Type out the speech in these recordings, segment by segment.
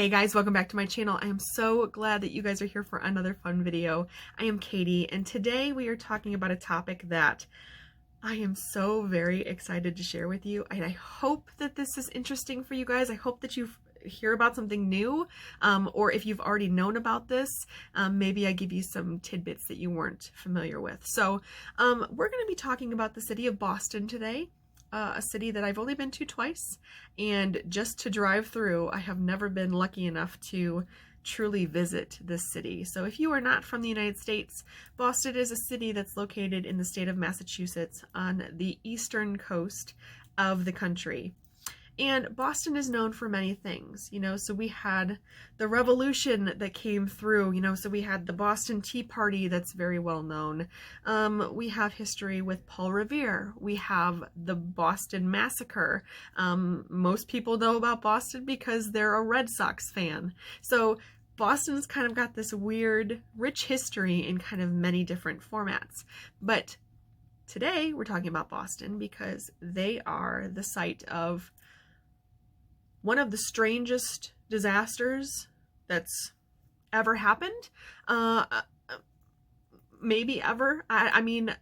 Hey guys, welcome back to my channel. I am so glad that you guys are here for another fun video. I am Katie, and today we are talking about a topic that I am so very excited to share with you. And I hope that this is interesting for you guys. I hope that you hear about something new, or if you've already known about this, maybe I give you some tidbits that you weren't familiar with. So we're going to be talking about the city of Boston today. A city that I've only been to twice, and just to drive through, I have never been lucky enough to truly visit this city. So if you are not from the United States, Boston is a city that's located in the state of Massachusetts on the eastern coast of the country. And Boston is known for many things, so we had the revolution that came through, so we had the Boston Tea Party that's very well known. We have history with Paul Revere. We have the Boston Massacre. Most people know about Boston because they're a Red Sox fan. So Boston's kind of got this weird, rich history in kind of many different formats. But today we're talking about Boston because they are the site of one of the strangest disasters that's ever happened, maybe ever. I mean,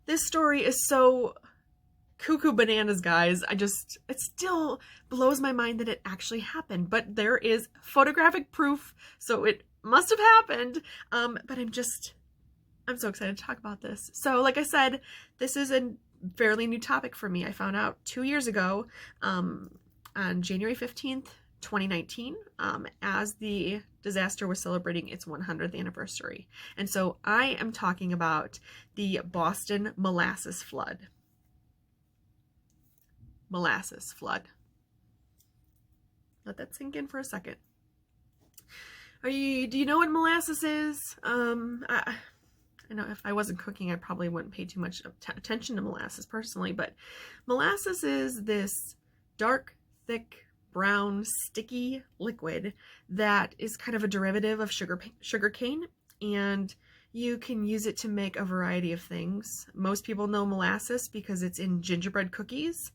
this story is so cuckoo bananas, guys. It still blows my mind that it actually happened, but there is photographic proof, so it must have happened. But I'm so excited to talk about this. So like I said, this is a fairly new topic for me. I found out 2 years ago, on January 15th, 2019, as the disaster was celebrating its 100th anniversary. And so I am talking about the Boston Molasses Flood. Molasses Flood. Let that sink in for a second. Do you know what molasses is? I know if I wasn't cooking, I probably wouldn't pay too much attention to molasses personally, but molasses is this dark, thick, brown, sticky liquid that is kind of a derivative of sugar cane, and you can use it to make a variety of things. Most people know molasses because it's in gingerbread cookies,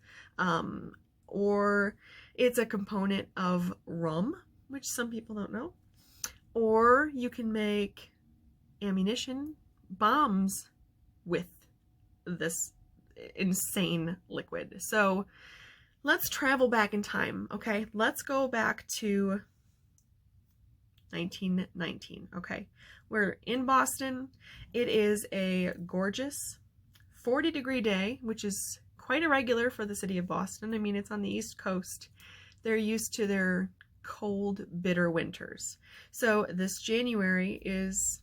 or it's a component of rum, which some people don't know, or you can make ammunition, bombs with this insane liquid. So let's travel back in time, okay? Let's go back to 1919, okay? We're in Boston. It is a gorgeous 40-degree day, which is quite irregular for the city of Boston. I mean, it's on the East Coast. They're used to their cold, bitter winters. So this January is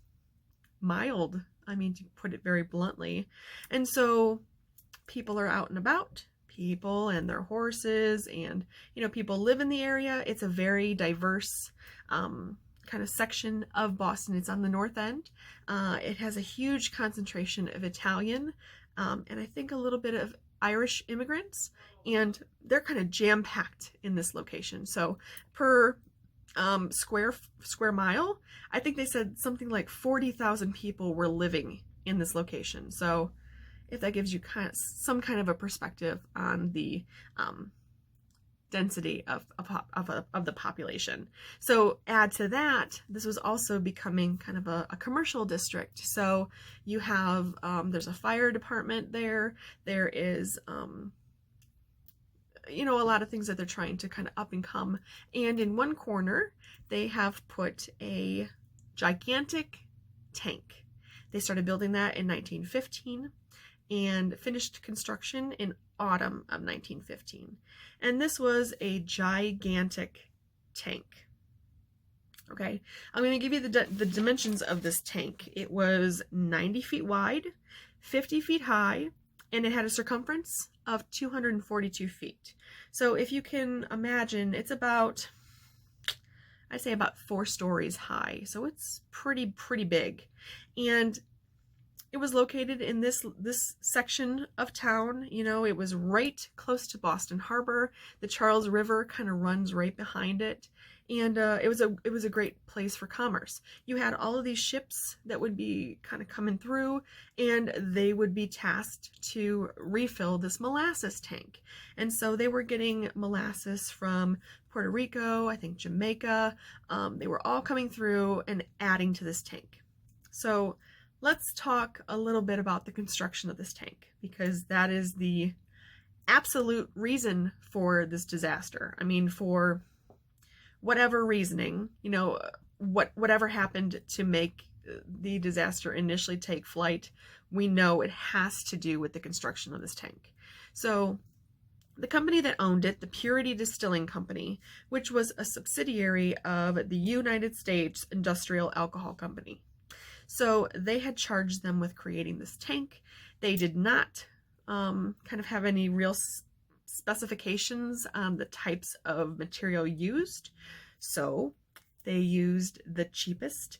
mild, I mean, to put it very bluntly. And so people are out and about. People and their horses, and people live in the area. It's a very diverse kind of section of Boston. It's on the north end. It has a huge concentration of Italian and I think a little bit of Irish immigrants, and they're kind of jam-packed in this location. So per square mile, I think they said something like 40,000 people were living in this location. So if that gives you some kind of a perspective on the density of the population. So add to that, this was also becoming kind of a commercial district. So you have, there's a fire department there. There is, a lot of things that they're trying to kind of up and come. And in one corner, they have put a gigantic tank. They started building that in 1915. And finished construction in autumn of 1915. And this was a gigantic tank. Okay, I'm going to give you the dimensions of this tank. It was 90 feet wide, 50 feet high, and it had a circumference of 242 feet. So if you can imagine, it's about, I'd say about 4 stories high. So it's pretty big. And it was located in this section of town. It was right close to Boston Harbor. The Charles River kind of runs right behind it. and it was a great place for commerce. You had all of these ships that would be kind of coming through, and they would be tasked to refill this molasses tank. And so they were getting molasses from Puerto Rico, I think Jamaica. They were all coming through and adding to this tank. So let's talk a little bit about the construction of this tank, because that is the absolute reason for this disaster. I mean, for whatever reasoning, you know, whatever happened to make the disaster initially take flight, we know it has to do with the construction of this tank. So the company that owned it, the Purity Distilling Company, which was a subsidiary of the United States Industrial Alcohol Company. So they had charged them with creating this tank. They did not kind of have any real specifications on the types of material used. So they used the cheapest,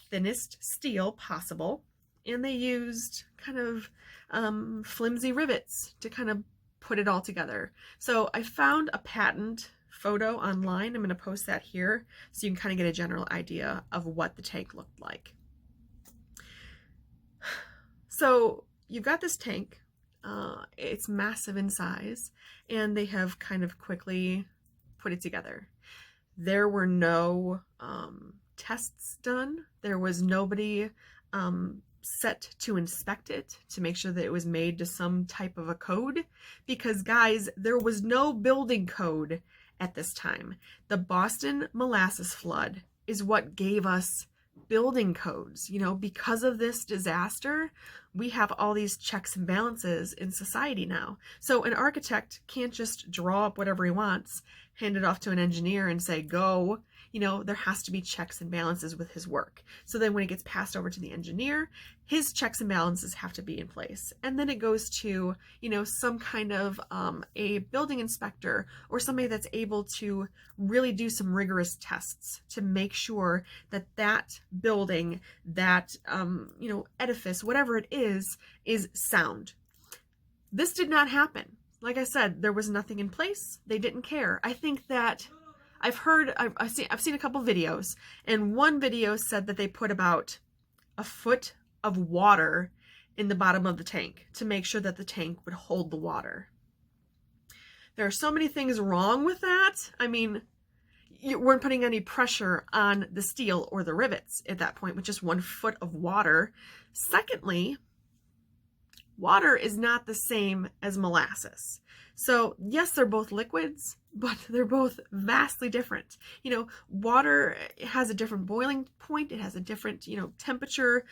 thinnest steel possible, and they used kind of flimsy rivets to kind of put it all together. So I found a patent photo online. I'm going to post that here so you can kind of get a general idea of what the tank looked like. So you've got this tank. It's massive in size, and they have kind of quickly put it together. There were no tests done. There was nobody set to inspect it to make sure that it was made to some type of a code, because guys, there was no building code at this time. The Boston Molasses Flood is what gave us building codes. You know, because of this disaster, we have all these checks and balances in society now. So an architect can't just draw up whatever he wants, hand it off to an engineer and say, go. You know, there has to be checks and balances with his work. So then when it gets passed over to the engineer, his checks and balances have to be in place. And then it goes to, you know, some kind of a building inspector or somebody that's able to really do some rigorous tests to make sure that that building, that, you know, edifice, whatever it is sound. This did not happen. Like I said, there was nothing in place. They didn't care. I think that I've seen a couple videos, and one video said that they put about a foot of water in the bottom of the tank to make sure that the tank would hold the water. There are so many things wrong with that. I mean, you weren't putting any pressure on the steel or the rivets at that point with just 1 foot of water. Secondly, water is not the same as molasses. So yes, they're both liquids, but they're both vastly different. You know, water has a different boiling point. It has a different, you know, temperature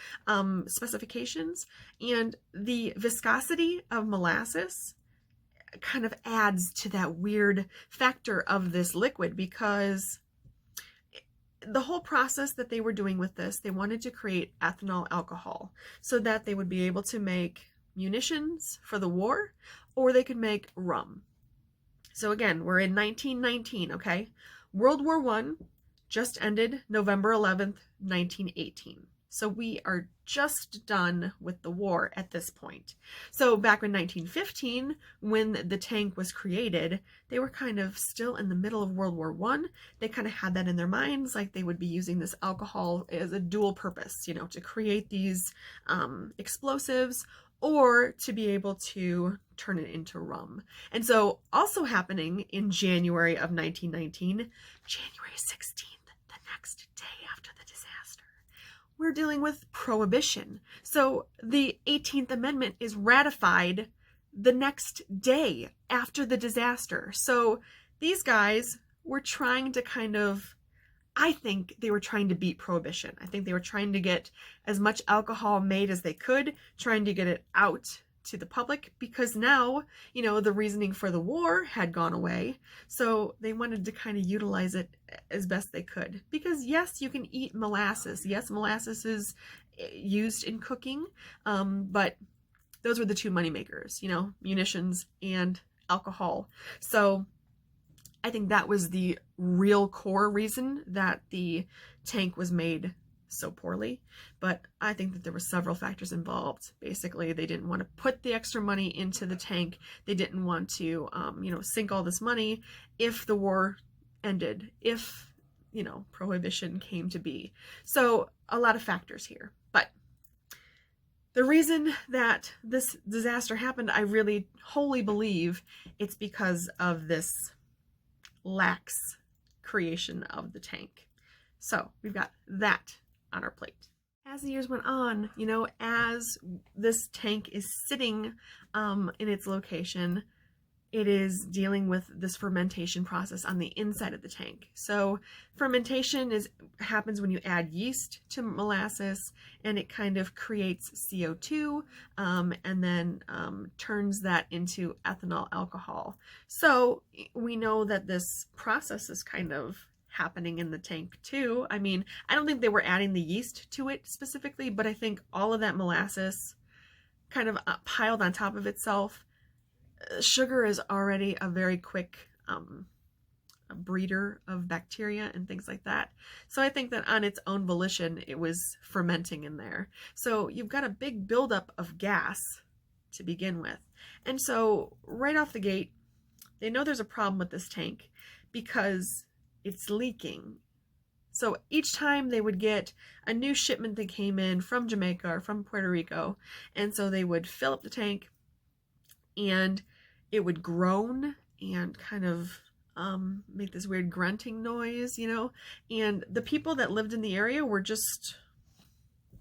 specifications. And the viscosity of molasses kind of adds to that weird factor of this liquid, because the whole process that they were doing with this, they wanted to create ethanol alcohol so that they would be able to make munitions for the war, or they could make rum. So again, we're in 1919, okay? World War I just ended November 11th, 1918. So we are just done with the war at this point. So back in 1915, when the tank was created, they were kind of still in the middle of World War I. They kind of had that in their minds, like they would be using this alcohol as a dual purpose, you know, to create these explosives, or to be able to turn it into rum. And so also happening in January of 1919, January 16th, the next day after the disaster, we're dealing with Prohibition. So the 18th Amendment is ratified the next day after the disaster. So these guys were trying to kind of, I think they were trying to beat Prohibition. I think they were trying to get as much alcohol made as they could, trying to get it out to the public, because now, you know, the reasoning for the war had gone away. So they wanted to kind of utilize it as best they could. Because yes, you can eat molasses. Yes, molasses is used in cooking, but those were the two moneymakers, you know, munitions and alcohol. So I think that was the real core reason that the tank was made so poorly. But I think that there were several factors involved. Basically, they didn't want to put the extra money into the tank. They didn't want to, you know, sink all this money if the war ended, if, prohibition came to be. So a lot of factors here. But the reason that this disaster happened, I really wholly believe it's because of this lax creation of the tank. So we've got that on our plate. As the years went on, as this tank is sitting in its location, it is dealing with this fermentation process on the inside of the tank. So fermentation happens when you add yeast to molasses, and it kind of creates CO2 and then turns that into ethanol alcohol. So we know that this process is kind of happening in the tank too. I mean, I don't think they were adding the yeast to it specifically, but I think all of that molasses kind of piled on top of itself. Sugar is already a very quick a breeder of bacteria and things like that. So I think that on its own volition, it was fermenting in there. So you've got a big buildup of gas to begin with. And so right off the gate, they know there's a problem with this tank because it's leaking. So each time they would get a new shipment that came in from Jamaica or from Puerto Rico, and so they would fill up the tank, and it would groan and kind of make this weird grunting noise, and the people that lived in the area were just,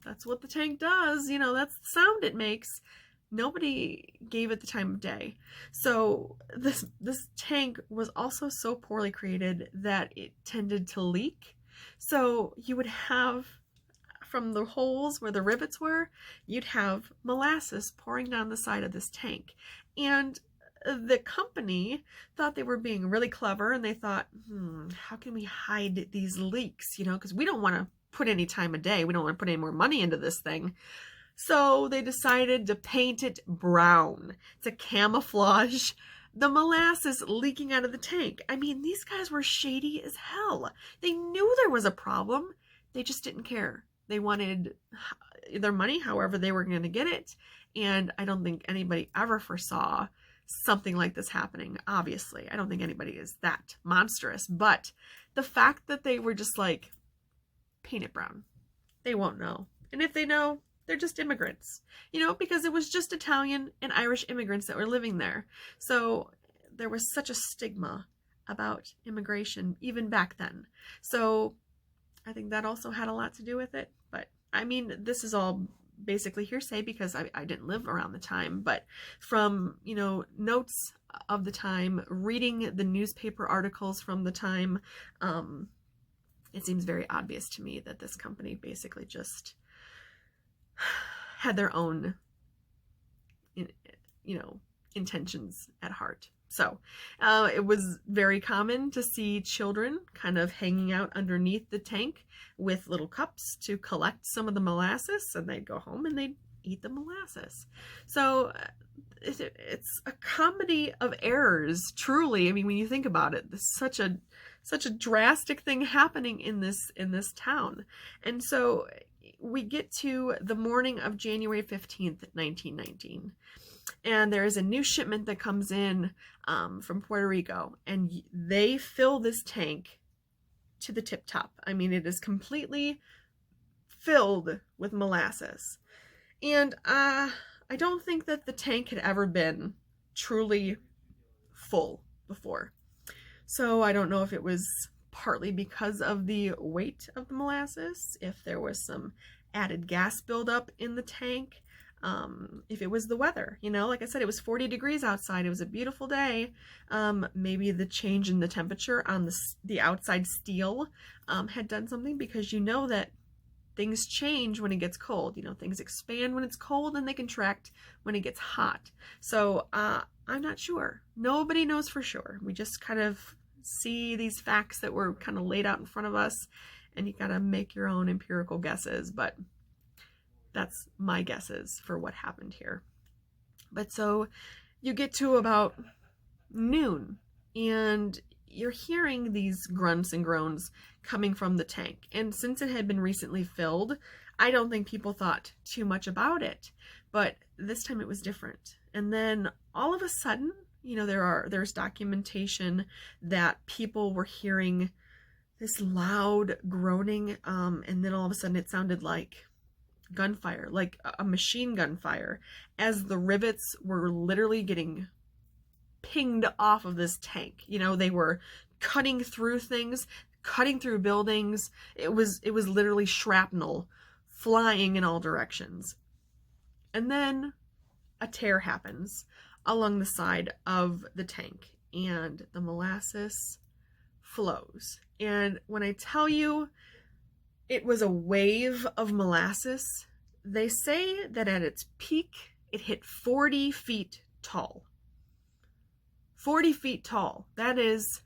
that's what the tank does, that's the sound it makes. Nobody gave it the time of day. So this tank was also so poorly created that it tended to leak. So you would have, from the holes where the rivets were, you'd have molasses pouring down the side of this tank. And the company thought they were being really clever, and they thought, how can we hide these leaks? Because we don't want to put any time of day. We don't want to put any more money into this thing. So they decided to paint it brown to camouflage the molasses leaking out of the tank. I mean, these guys were shady as hell. They knew there was a problem. They just didn't care. They wanted their money however they were going to get it. And I don't think anybody ever foresaw something like this happening. Obviously, I don't think anybody is that monstrous. But the fact that they were just like, paint it brown, they won't know. And if they know, they're just immigrants, because it was just Italian and Irish immigrants that were living there. So there was such a stigma about immigration even back then. So I think that also had a lot to do with it. But I mean, this is all basically hearsay because I didn't live around the time. But from, notes of the time, reading the newspaper articles from the time, it seems very obvious to me that this company basically just had their own, intentions at heart. So it was very common to see children kind of hanging out underneath the tank with little cups to collect some of the molasses, and they'd go home and they'd eat the molasses. So it's a comedy of errors, truly. I mean, when you think about it, this such a drastic thing happening in this town. And so we get to the morning of January 15th, 1919, and there is a new shipment that comes in from Puerto Rico, and they fill this tank to the tip top. I mean, it is completely filled with molasses. And I don't think that the tank had ever been truly full before. So I don't know if it was partly because of the weight of the molasses, if there was some added gas buildup in the tank, if it was the weather. Like I said, it was 40 degrees outside. It was a beautiful day. Maybe the change in the temperature on the outside steel had done something, because that things change when it gets cold. Things expand when it's cold, and they contract when it gets hot. So I'm not sure. Nobody knows for sure. We just kind of see these facts that were kind of laid out in front of us, and you gotta make your own empirical guesses, but that's my guesses for what happened here. But so you get to about noon, and you're hearing these grunts and groans coming from the tank. And since it had been recently filled, I don't think people thought too much about it. But this time it was different. And then all of a sudden, there's documentation that people were hearing this loud groaning, and then all of a sudden it sounded like gunfire, like a machine gun fire, as the rivets were literally getting pinged off of this tank. You know, they were cutting through things, cutting through buildings. It was literally shrapnel flying in all directions. And then a tear happens along the side of the tank, and the molasses flows. And when I tell you it was a wave of molasses, they say that at its peak it hit 40 feet tall. 40 feet tall. That is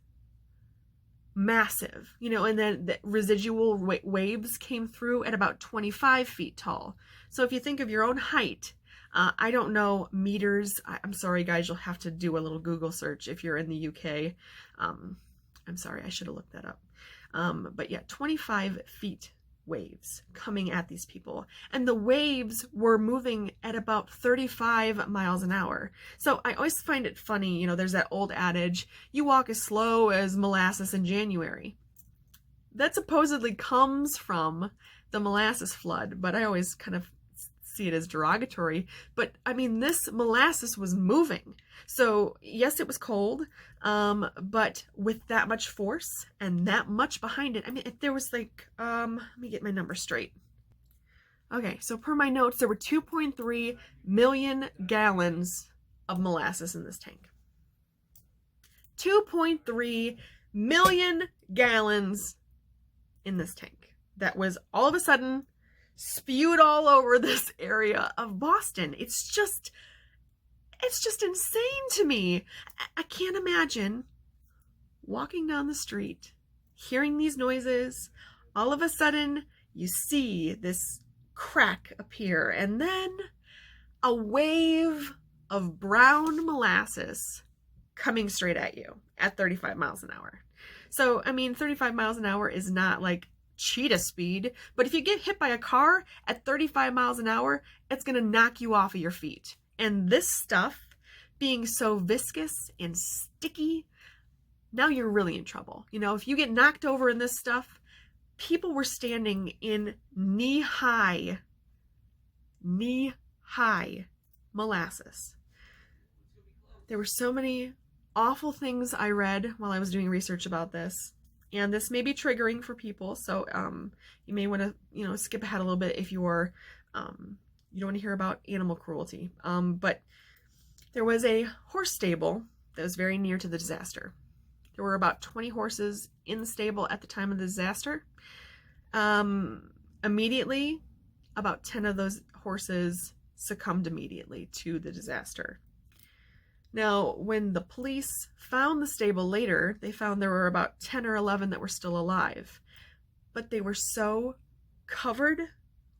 massive, you know, and then the residual waves came through at about 25 feet tall. So if you think of your own height, I don't know meters. I'm sorry, guys, you'll have to do a little Google search if you're in the UK. I'm sorry, I should have looked that up. But yeah, 25 feet waves coming at these people. And the waves were moving at about 35 miles an hour. So I always find it funny, you know, there's that old adage, you walk as slow as molasses in January. That supposedly comes from the molasses flood, but I always kind of see it as derogatory. But I mean, this molasses was moving. So yes, it was cold, but with that much force and that much behind it, I mean, if there was like, let me get my number straight. Okay, so per my notes, there were 2.3 million gallons of molasses in this tank. 2.3 million gallons in this tank. That was all of a sudden spewed all over this area of Boston. It's just insane to me. I can't imagine walking down the street, hearing these noises. All of a sudden, you see this crack appear, and then a wave of brown molasses coming straight at you at 35 miles an hour. So, I mean, 35 miles an hour is not like cheetah speed, but if you get hit by a car at 35 miles an hour, it's going to knock you off of your feet. And this stuff being so viscous and sticky, now you're really in trouble. You know, if you get knocked over in this stuff, people were standing in knee-high molasses. There were so many awful things I read while I was doing research about this. And this may be triggering for people, so you may want to, you know, skip ahead a little bit if you're you don't want to hear about animal cruelty. But there was a horse stable that was very near to the disaster. There were about 20 horses in the stable at the time of the disaster. Immediately, about 10 of those horses succumbed immediately to the disaster. Now, when the police found the stable later, they found there were about 10 or 11 that were still alive. But they were so covered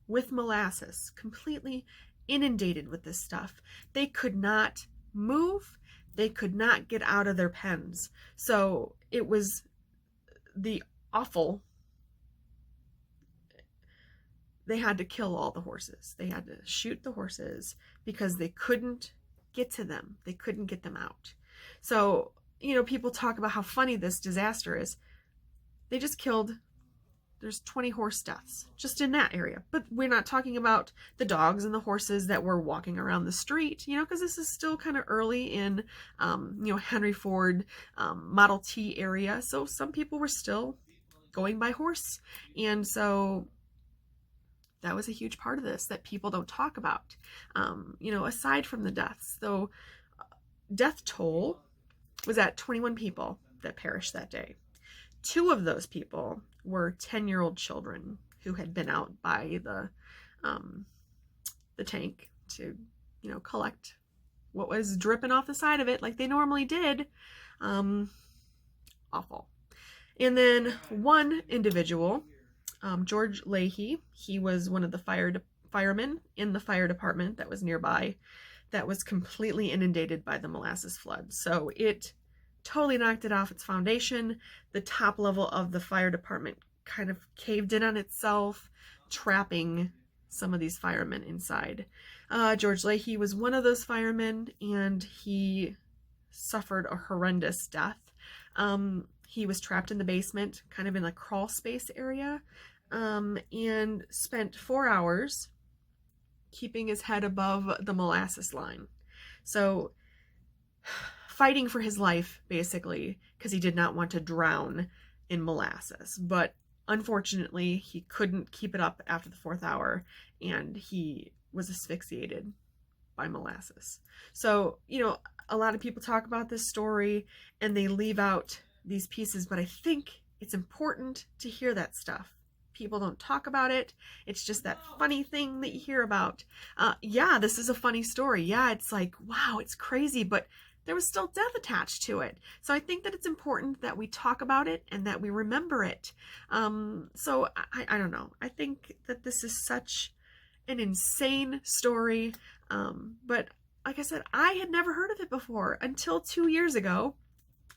with molasses, completely inundated with this stuff, they could not move, they could not get out of their pens. So it was the awful. They had to kill all the horses. They had to shoot the horses because they couldn't get to them. They couldn't get them out. So, you know, people talk about how funny this disaster is. They just killed, there's 20 horse deaths just in that area. But we're not talking about the dogs and the horses that were walking around the street, you know, because this is still kind of early in, you know, Henry Ford Model T area. So some people were still going by horse. And so that was a huge part of this that people don't talk about, you know, aside from the deaths. So death toll was at 21 people that perished that day. 2 of those people were 10-year-old children who had been out by the tank to, you know, collect what was dripping off the side of it like they normally did. Awful. And then one individual, George Leahy, he was one of the firemen in the fire department that was nearby that was completely inundated by the molasses flood. So it totally knocked it off its foundation. The top level of the fire department kind of caved in on itself, trapping some of these firemen inside. George Leahy was one of those firemen, and he suffered a horrendous death. He was trapped in the basement, kind of in a crawl space area, and spent 4 hours keeping his head above the molasses line. So, fighting for his life, basically, because he did not want to drown in molasses. But unfortunately, he couldn't keep it up after the 4th hour, and he was asphyxiated by molasses. So, a lot of people talk about this story and they leave out these pieces, but I think it's important to hear that stuff. People don't talk about it. It's just that funny thing that you hear about. Yeah, this is a funny story. Yeah, it's like, wow, it's crazy, but there was still death attached to it. So I think that it's important that we talk about it and that we remember it. So I don't know. I think that this is such an insane story. But like I said, I had never heard of it before until 2 years ago.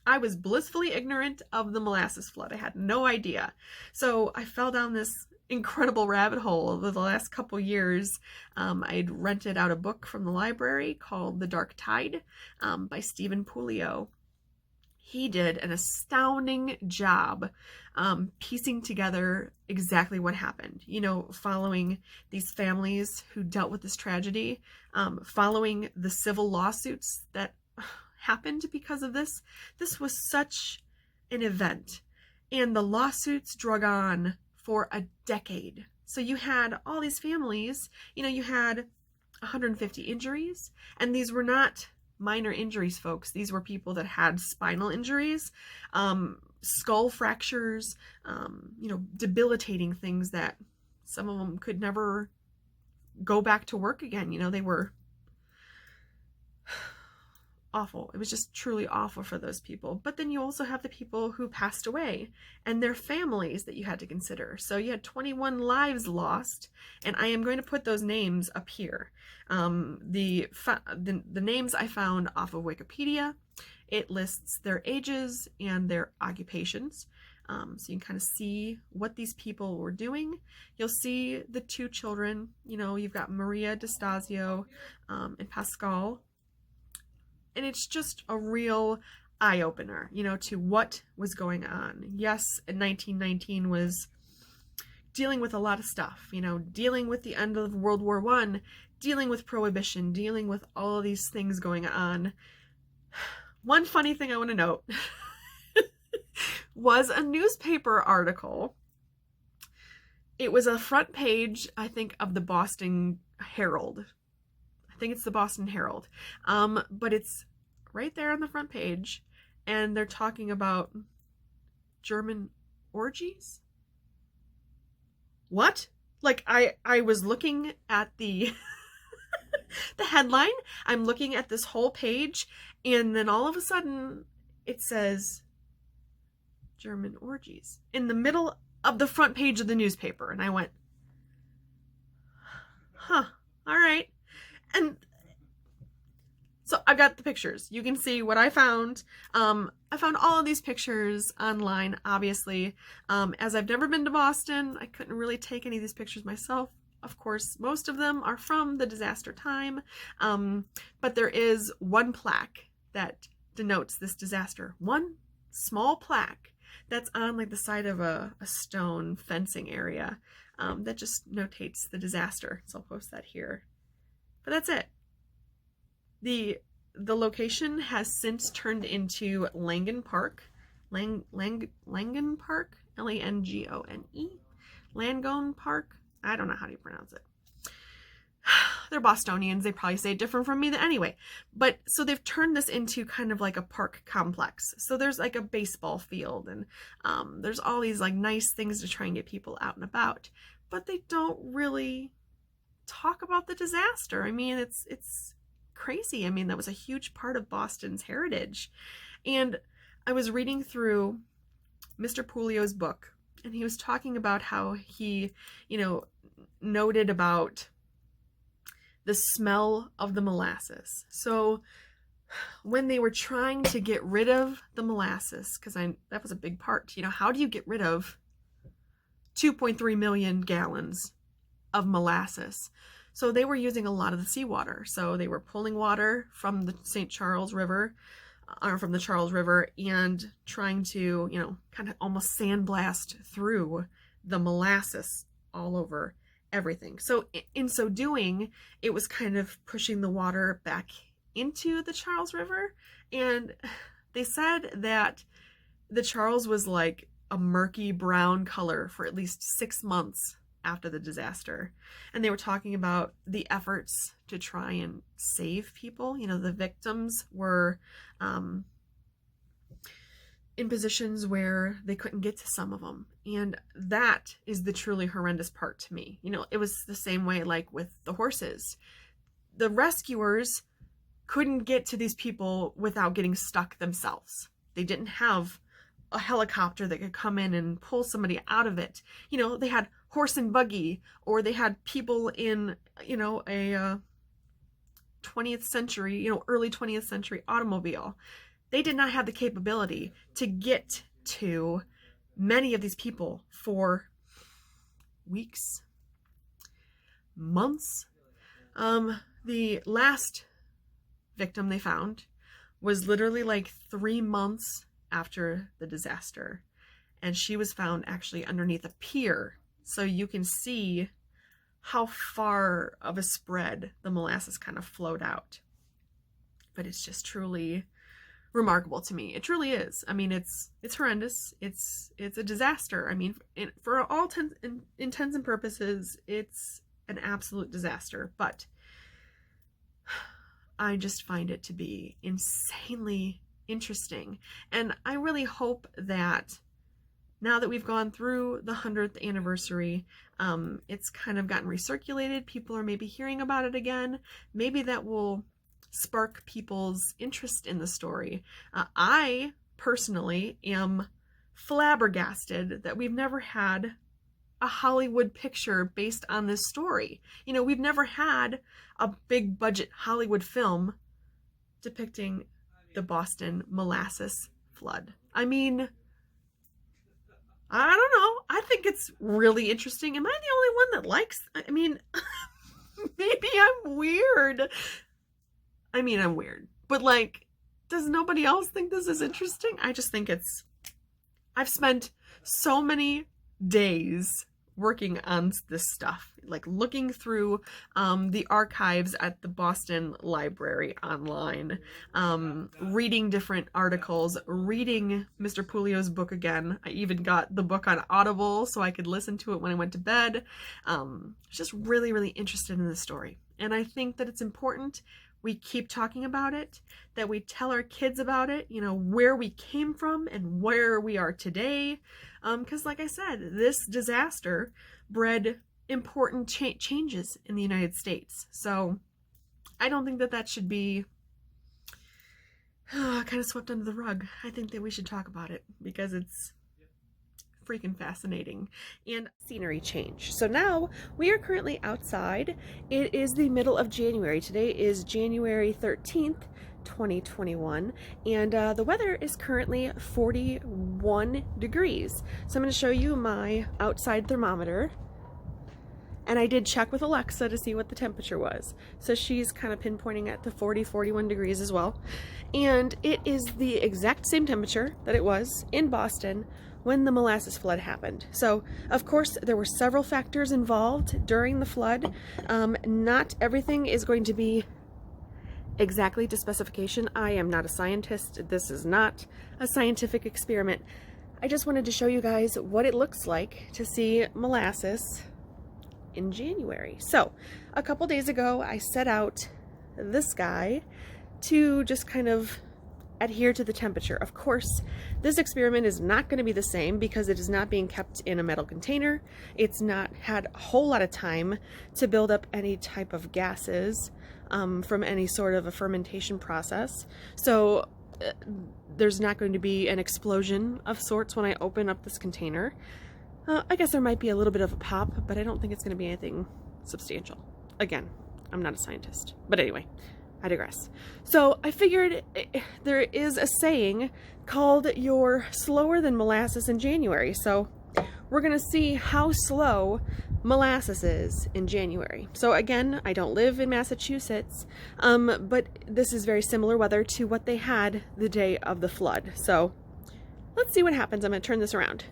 I was blissfully ignorant of the molasses flood. I had no idea. So I fell down this incredible rabbit hole over the last couple years. I'd rented out a book from the library called The Dark Tide by Stephen Puleo. He did an astounding job piecing together exactly what happened, following these families who dealt with this tragedy, following the civil lawsuits that happened because of this. This was such an event, and the lawsuits drug on for a decade. So you had all these families, you had 150 injuries, and these were not minor injuries, folks. These were people that had spinal injuries, skull fractures, debilitating things that some of them could never go back to work again. They were awful. It was just truly awful for those people. But then you also have the people who passed away and their families that you had to consider. So you had 21 lives lost, and I am going to put those names up here. The names I found off of Wikipedia. It lists their ages and their occupations. So you can kind of see what these people were doing. You'll see the 2 children. You've got Maria DeStasio and Pascal. And it's just a real eye-opener, to what was going on. Yes, 1919 was dealing with a lot of stuff, dealing with the end of World War I, dealing with Prohibition, dealing with all of these things going on. One funny thing I want to note was a newspaper article. It was a front page, I think, of the Boston Herald. I think it's the Boston Herald. But it's right there on the front page, and they're talking about German orgies. What? Like, I was looking at the the headline. I'm looking at this whole page, and then all of a sudden it says German orgies in the middle of the front page of the newspaper, and I went, huh, all right. And so I've got the pictures. You can see what I found. I found all of these pictures online, obviously. As I've never been to Boston, I couldn't really take any of these pictures myself. Of course, most of them are from the disaster time, but there is one plaque that denotes this disaster. One small plaque that's on like the side of a stone fencing area that just notates the disaster. So I'll post that here. But that's it. The location has since turned into Langen Park. Langen Park? Langone? Langone Park? I don't know how to pronounce it. They're Bostonians. They probably say it different from me anyway. But so they've turned this into kind of like a park complex. So there's like a baseball field, and there's all these like nice things to try and get people out and about. But they don't really talk about the disaster. I mean, it's crazy. I mean, that was a huge part of Boston's heritage. And I was reading through Mr. Puleo's book, and he was talking about how he, noted about the smell of the molasses. So when they were trying to get rid of the molasses, because that was a big part, how do you get rid of 2.3 million gallons of molasses? So they were using a lot of the seawater. So they were pulling water from the St. Charles River, from the Charles River and trying to, you know, kind of almost sandblast through the molasses all over everything. So in so doing, it was kind of pushing the water back into the Charles River. And they said that the Charles was like a murky brown color for at least 6 months after the disaster. And they were talking about the efforts to try and save people. You know, the victims were in positions where they couldn't get to some of them. And that is the truly horrendous part to me. You know, it was the same way like with the horses. The rescuers couldn't get to these people without getting stuck themselves. They didn't have a helicopter that could come in and pull somebody out of it. You know, they had horse and buggy, or they had people in, you know, a 20th century, you know, early 20th century automobile. They did not have the capability to get to many of these people for weeks, months. The last victim they found was literally like 3 months after the disaster, and she was found actually underneath a pier. So you can see how far of a spread the molasses kind of flowed out. But it's just truly remarkable to me. It truly is. I mean, it's horrendous. It's a disaster. I mean, for all intents and purposes, it's an absolute disaster. But I just find it to be insanely interesting. And I really hope that now that we've gone through the 100th anniversary, it's kind of gotten recirculated. People are maybe hearing about it again. Maybe that will spark people's interest in the story. I personally am flabbergasted that we've never had a Hollywood picture based on this story. You know, we've never had a big budget Hollywood film depicting the Boston Molasses Flood. I mean, I don't know. I think it's really interesting. Am I the only one that likes? I mean, maybe I'm weird. I mean, I'm weird. But like, does nobody else think this is interesting? I just think I've spent so many days working on this stuff, like looking through the archives at the Boston Library online, reading different articles, reading Mr. Puleo's book again. I even got the book on Audible so I could listen to it when I went to bed. Just really, really interested in this story. And I think that it's important we keep talking about it, that we tell our kids about it, you know, where we came from and where we are today. Because like I said, this disaster bred important changes in the United States. So I don't think that that should be kind of swept under the rug. I think that we should talk about it because it's freaking fascinating. And scenery change. So now we are currently outside. It is the middle of January. Today is January 13th, 2021, and the weather is currently 41 degrees. So I'm going to show you my outside thermometer. And I did check with Alexa to see what the temperature was. So she's kind of pinpointing at the 41 degrees as well. And it is the exact same temperature that it was in Boston when the molasses flood happened. So, of course, there were several factors involved during the flood. Not everything is going to be exactly to specification. I am not a scientist. This is not a scientific experiment. I just wanted to show you guys what it looks like to see molasses in January. So, a couple days ago, I set out this guy to just kind of adhere to the temperature. Of course, this experiment is not going to be the same because it is not being kept in a metal container. It's not had a whole lot of time to build up any type of gases from any sort of a fermentation process. So there's not going to be an explosion of sorts when I open up this container. I guess there might be a little bit of a pop, but I don't think it's going to be anything substantial. Again, I'm not a scientist. But anyway, I digress. So I figured there is a saying called "you're slower than molasses in January." So we're gonna see how slow molasses is in January. So again, I don't live in Massachusetts, but this is very similar weather to what they had the day of the flood. So let's see what happens. I'm gonna turn this around.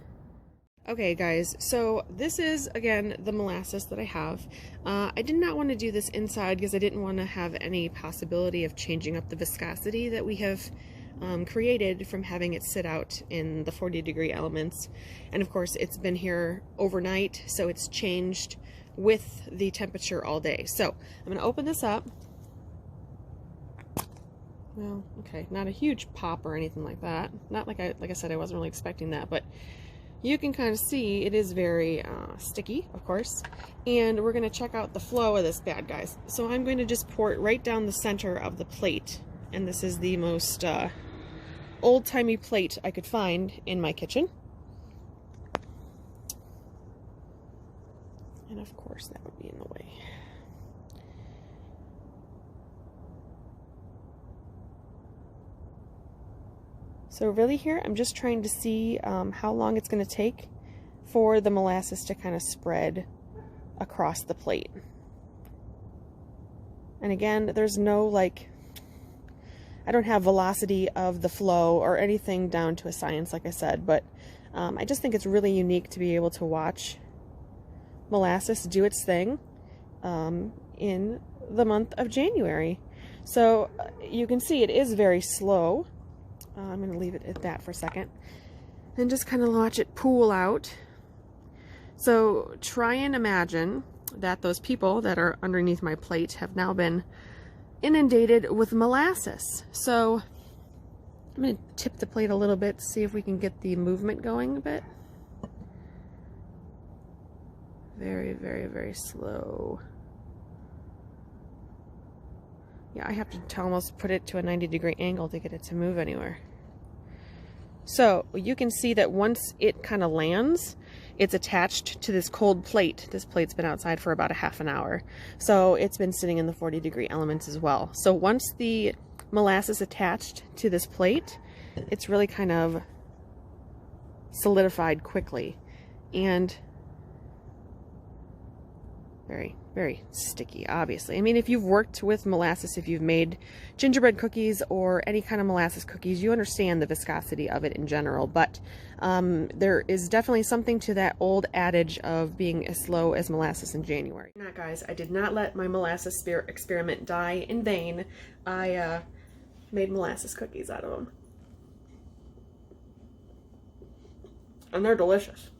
Okay guys, so this is again the molasses that I have. I did not want to do this inside because I didn't want to have any possibility of changing up the viscosity that we have created from having it sit out in the 40-degree elements. And of course it's been here overnight, so it's changed with the temperature all day. So I'm going to open this up. Well, okay, not a huge pop or anything like that. Not like I said, I wasn't really expecting that, but you can kind of see it is very sticky, of course. And we're going to check out the flow of this bad guys. So I'm going to just pour it right down the center of the plate. And this is the most old-timey plate I could find in my kitchen. And of course that would be in the way. So really here, I'm just trying to see how long it's going to take for the molasses to kind of spread across the plate. And again, there's no I don't have velocity of the flow or anything down to a science, like I said, but I just think it's really unique to be able to watch molasses do its thing in the month of January. So you can see it is very slow. I'm going to leave it at that for a second and just kind of watch it pool out. So try and imagine that those people that are underneath my plate have now been inundated with molasses. So I'm going to tip the plate a little bit to see if we can get the movement going a bit. Very, very, very slow. Yeah, I have to almost put it to a 90-degree angle to get it to move anywhere. So you can see that once it kind of lands, it's attached to this cold plate. This plate's been outside for about a half an hour. So it's been sitting in the 40-degree elements as well. So once the molasses attached to this plate, it's really kind of solidified quickly. And very, very sticky, obviously. I mean, if you've worked with molasses, if you've made gingerbread cookies or any kind of molasses cookies, you understand the viscosity of it in general, but there is definitely something to that old adage of being as slow as molasses in January. Now, guys, I did not let my molasses experiment die in vain. I made molasses cookies out of them. And they're delicious.